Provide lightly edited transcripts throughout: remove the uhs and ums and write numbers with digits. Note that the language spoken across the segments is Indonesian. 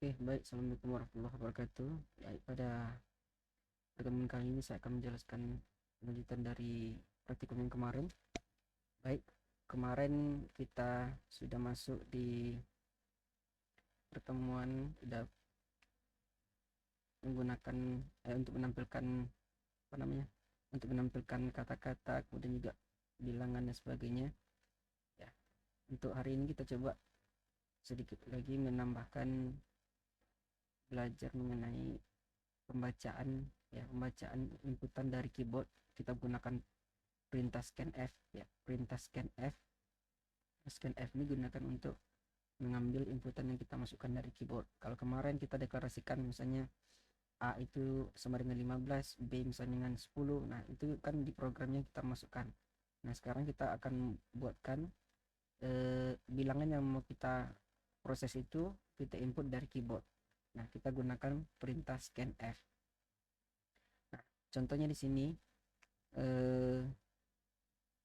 Oke, baik. Assalamualaikum warahmatullahi wabarakatuh. Baik, pada pertemuan kali ini saya akan menjelaskan lanjutan dari praktikum yang kemarin. Baik, kemarin kita sudah masuk di pertemuan, sudah menggunakan untuk menampilkan apa namanya, untuk menampilkan kata-kata, kemudian juga bilangan dan sebagainya. Ya, untuk hari ini kita coba sedikit lagi menambahkan belajar mengenai pembacaan, ya, pembacaan inputan dari keyboard. Kita gunakan perintah scanf, ya, perintah scanf ini gunakan untuk mengambil inputan yang kita masukkan dari keyboard. Kalau kemarin kita deklarasikan misalnya A itu sama dengan 15, B misalnya dengan 10, nah itu kan di programnya kita masukkan. Nah sekarang kita akan buatkan bilangan yang mau kita proses itu kita input dari keyboard. Nah kita gunakan perintah scanf. Nah contohnya di sini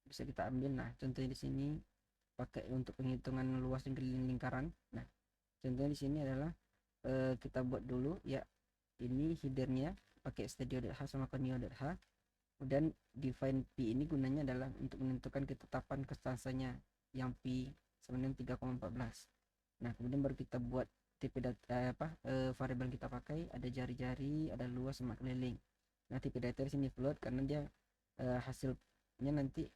bisa kita ambil. Nah contohnya di sini pakai untuk penghitungan luas dan keliling lingkaran. Nah contohnya di sini adalah kita buat dulu ya, ini headernya pakai stadio.h sama conio.h. Kemudian define p ini gunanya adalah untuk menentukan ketetapan konstansanya yang p sama dengan 3,14. Nah kemudian baru kita buat tipe data variabel yang kita pakai, ada jari-jari, ada luas sama keliling. Nah tipe data di sini float karena dia hasilnya nanti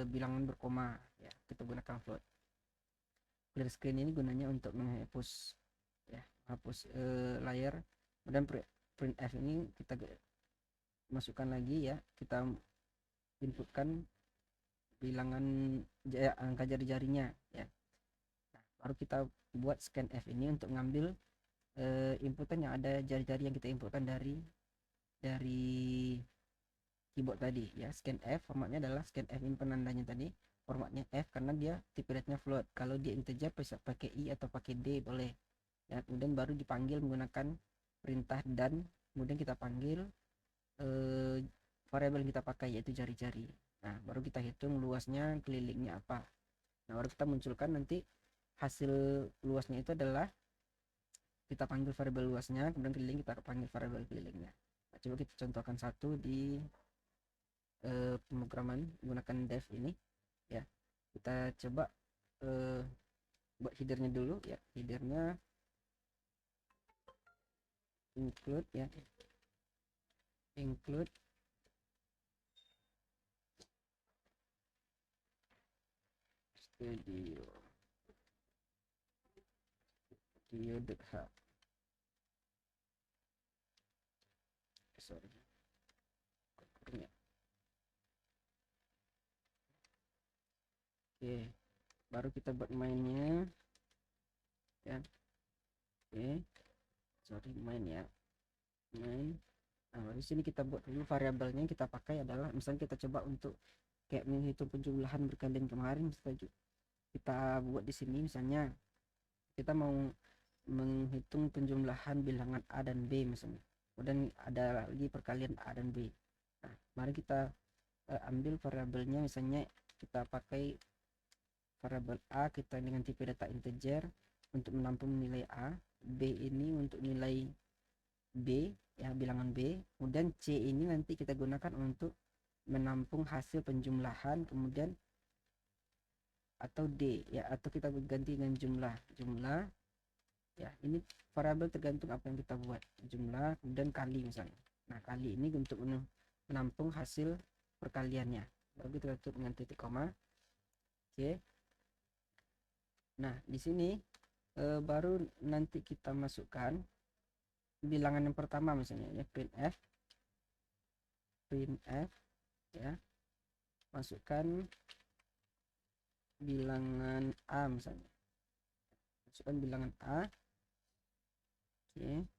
bilangan berkoma, ya kita gunakan float. Clear screen ini gunanya untuk menghapus, ya, hapus layar. Kemudian printf ini kita masukkan lagi, ya, kita inputkan bilangan angka jari-jarinya, ya. Nah, baru kita buat scanf ini untuk ngambil inputan yang ada jari-jari yang kita inputkan dari keyboard tadi, ya. Scanf formatnya adalah scanf, ini penandanya tadi formatnya F karena dia tipe datanya float. Kalau dia integer bisa pakai I atau pakai D boleh, ya. Kemudian baru dipanggil menggunakan perintah dan, kemudian kita panggil variabel yang kita pakai yaitu jari-jari. Nah baru kita hitung luasnya, kelilingnya apa. Nah baru kita munculkan nanti hasil luasnya itu adalah kita panggil variabel luasnya, kemudian keliling kita panggil variabel kelilingnya. Nah, coba kita contohkan satu di pemrograman menggunakan dev ini, ya. Kita coba buat headernya dulu, ya. Headernya include, ya, include studio.h, sorry, ya. Oke, baru kita buat mainnya, ya. Oke, sorry, main, ya, main. Nah di sini kita buat dulu variabelnya yang kita pakai adalah, misalnya kita coba untuk kayak menghitung penjumlahan berkalian kemarin, kita buat di sini misalnya kita mau menghitung penjumlahan bilangan A dan B misalnya, kemudian ada lagi perkalian A dan B. Nah mari kita ambil variabelnya, misalnya kita pakai variabel A kita dengan tipe data integer untuk menampung nilai A, B ini untuk nilai B, ya, bilangan B, kemudian C ini nanti kita gunakan untuk menampung hasil penjumlahan, kemudian atau D, ya, atau kita ganti dengan jumlah, ya, ini variabel tergantung apa yang kita buat, jumlah kemudian kali misalnya. Nah kali ini untuk menampung hasil perkaliannya, baru kita tutup dengan titik koma. Oke. Nah di sini baru nanti kita masukkan bilangan yang pertama misalnya, ya, printf, ya, masukkan bilangan A misalnya, masukkan bilangan A. Oke.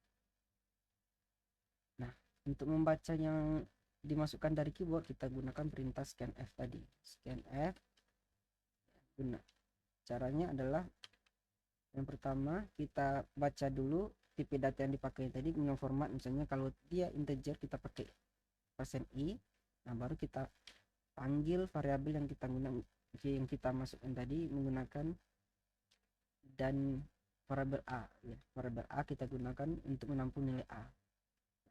Nah untuk membaca yang dimasukkan dari keyboard kita gunakan perintah scanf tadi, scanf. Caranya adalah yang pertama kita baca dulu tipe data yang dipakai tadi dengan format, misalnya kalau dia integer kita pakai %i. Nah baru kita panggil variabel yang kita masukkan tadi menggunakan dan variabel A ya. Variabel A kita gunakan untuk menampung nilai A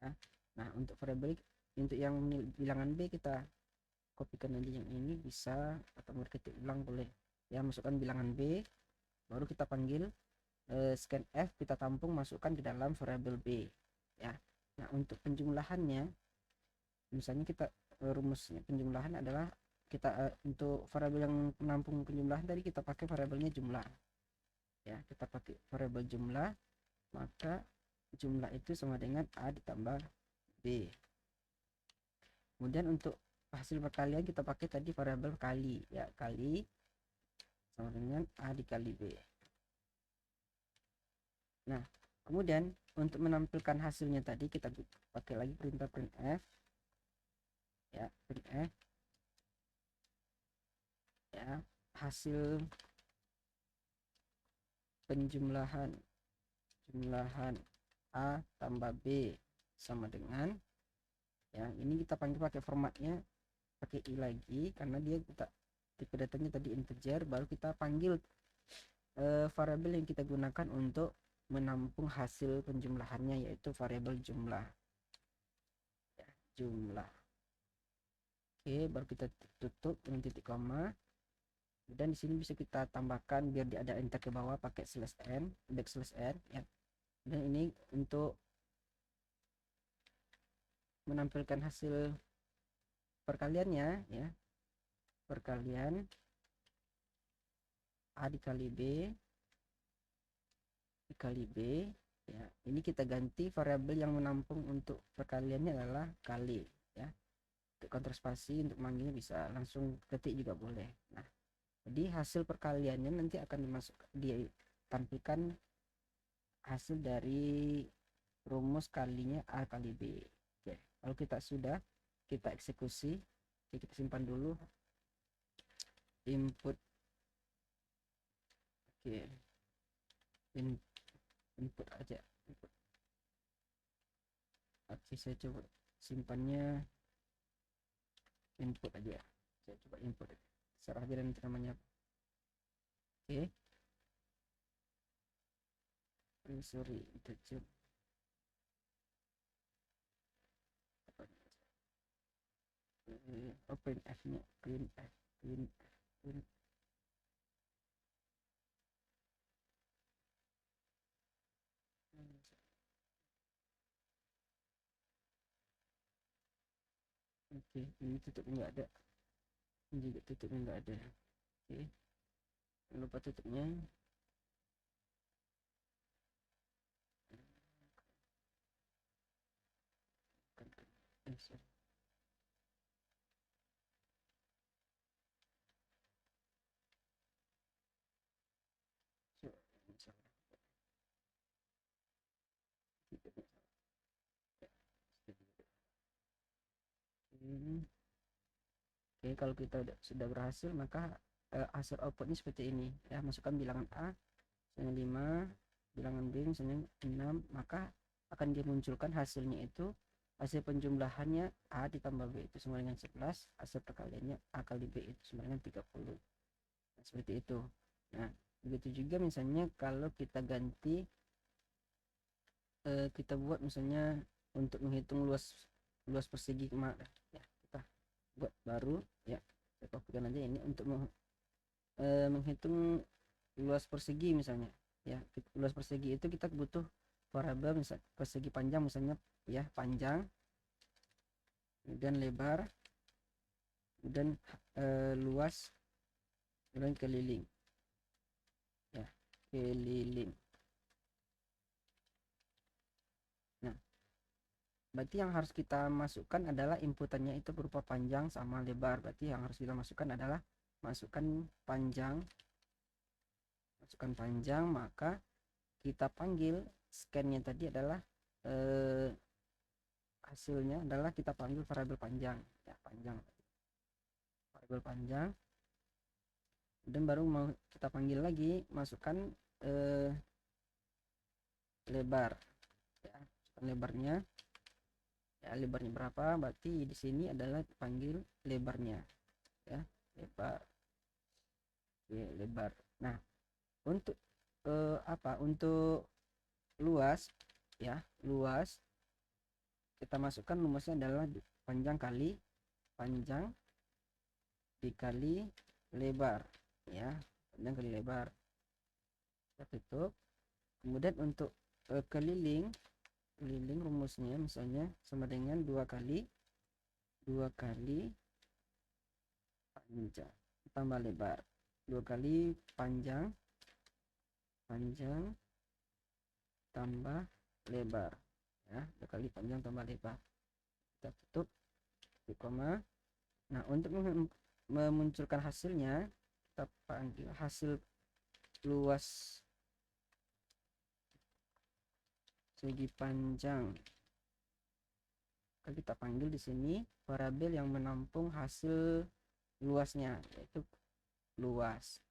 ya. Nah untuk variabel untuk yang bilangan B kita kopikan aja yang ini bisa, atau mau ketik ulang boleh ya. Masukkan bilangan B, baru kita panggil scan F, kita tampung, masukkan ke dalam variabel B ya. Nah untuk penjumlahannya misalnya kita rumusnya penjumlahan adalah kita untuk variabel yang menampung penjumlahan tadi kita pakai variabelnya jumlah ya. Kita pakai variabel jumlah, maka jumlah itu sama dengan A ditambah B. Kemudian untuk hasil perkalian kita pakai tadi variabel kali ya, kali sama dengan A dikali B. Nah kemudian untuk menampilkan hasilnya tadi kita pakai lagi perintah printf ya, printf ya, hasil penjumlahan A tambah B sama dengan ya, ini kita panggil pakai formatnya pakai i lagi karena dia kita tipe datanya tadi integer, baru kita panggil variabel yang kita gunakan untuk menampung hasil penjumlahannya, yaitu variabel jumlah ya, jumlah. Oke, baru kita tutup dengan titik koma, dan di sini bisa kita tambahkan biar dia ada enter ke bawah pakai /n, /n ya. Dan ini untuk menampilkan hasil perkaliannya ya, perkalian A dikali B dikali B ya. Ini kita ganti variabel yang menampung untuk perkaliannya adalah kali ya. Untuk kontrol spasi, untuk manggilnya bisa langsung ketik juga boleh. Nah jadi hasil perkaliannya nanti akan ditampilkan hasil dari rumus kalinya A kali B. Oke, kalau kita sudah, kita eksekusi. Oke, kita simpan dulu input. Oke, input aja input. Oke, saya coba simpannya input aja, saya coba input, serah aja dan namanya. Oke, sorry integer printf nya printf. Oke, ini tutupnya nggak ada, ini juga tutupnya nggak ada. Oke, lupa tutupnya. Oke, kalau kita sudah berhasil, maka hasil outputnya seperti ini ya. Masukkan bilangan A misalnya 5, bilangan B misalnya 6, maka akan dimunculkan hasilnya itu, hasil penjumlahannya A ditambah B itu sama dengan 11, hasil perkaliannya A kali B itu sama dengan 30. Nah, seperti itu. Nah begitu juga misalnya kalau kita ganti, kita buat misalnya untuk menghitung luas persegi kemana ya, kita buat baru ya, saya kopikan aja ini untuk menghitung luas persegi misalnya ya. Luas persegi itu kita butuh variabel misal persegi panjang misalnya ya, panjang dan lebar dan luas dan keliling ya, keliling. Nah berarti yang harus kita masukkan adalah inputannya itu berupa panjang sama lebar. Berarti yang harus kita masukkan adalah masukkan panjang, maka kita panggil scan-nya tadi adalah hasilnya adalah kita panggil variabel panjang ya, variabel panjang, dan baru mau kita panggil lagi masukkan lebar ya, lebarnya ya, lebarnya berapa, berarti di sini adalah panggil lebarnya ya, lebar ya, lebar. Nah untuk untuk luas ya, luas kita masukkan rumusnya adalah panjang dikali lebar ya, panjang kali lebar. Kita tutup. Kemudian untuk keliling rumusnya misalnya sama dengan 2 kali panjang tambah lebar, 2 kali panjang tambah lebar ya, 2 kali panjang tambah lebar. Kita tutup di koma. Nah, untuk memunculkan hasilnya kita panggil hasil luas segi panjang. Kita panggil di sini variabel yang menampung hasil luasnya, yaitu luas.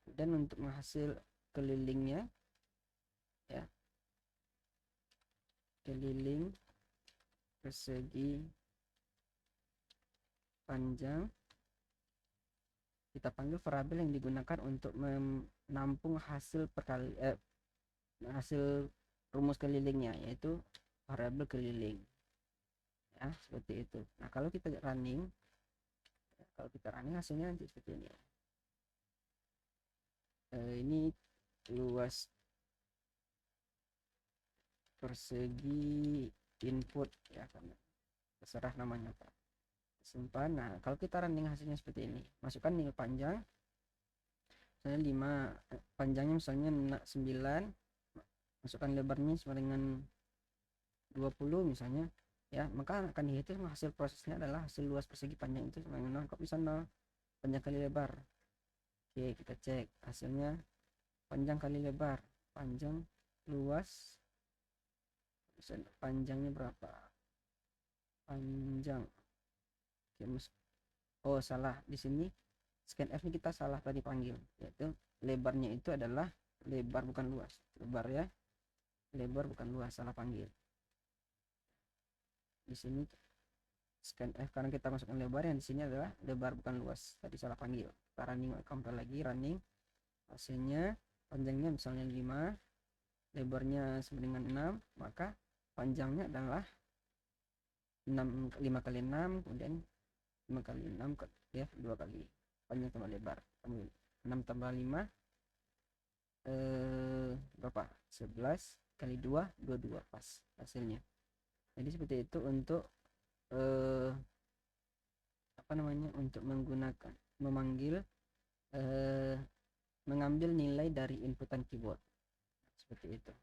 Dan untuk menghasil kelilingnya ya, keliling persegi panjang, kita panggil variabel yang digunakan untuk menampung hasil hasil rumus kelilingnya, yaitu variabel keliling ya, seperti itu. Nah, kalau kita running hasilnya nanti seperti ini. Ini luas persegi input ya, karena terserah namanya Pak, simpan. Nah, kalau kita running hasilnya seperti ini, masukkan nilai panjang misalnya 5, panjangnya misalnya 9, masukkan lebarnya sama dengan 20 misalnya ya, maka akan dihitung hasil prosesnya adalah hasil luas persegi panjang itu sama dengan 0, kok bisa 0, panjang kali lebar. Oke, kita cek hasilnya panjang kali lebar, panjang luas panjangnya berapa, panjang. Oh, salah di sini, scanf ini kita salah tadi panggil, yaitu lebarnya itu adalah lebar bukan luas, lebar ya, lebar bukan luas, salah panggil. Di sini scanf karena kita masukkan lebar, yang di sini adalah lebar bukan luas, tadi salah panggil. Kita running compile lagi, running hasilnya panjangnya misalnya 5, lebarnya sama dengan 6, maka panjangnya adalah 5 kali 6, kemudian 5 kali 6 ya, 2 kali panjang tambah lebar, 6 tambah 5 berapa, 11 kali 2 22, pas hasilnya. Jadi seperti itu untuk untuk menggunakan mengambil nilai dari inputan keyboard seperti itu.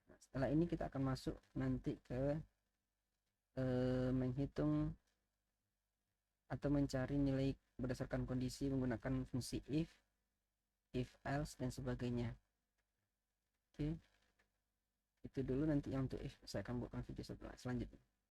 Nah, setelah ini kita akan masuk nanti ke menghitung atau mencari nilai berdasarkan kondisi menggunakan fungsi if else dan sebagainya. Oke, itu dulu. Nanti yang untuk if saya akan buatkan video selanjutnya.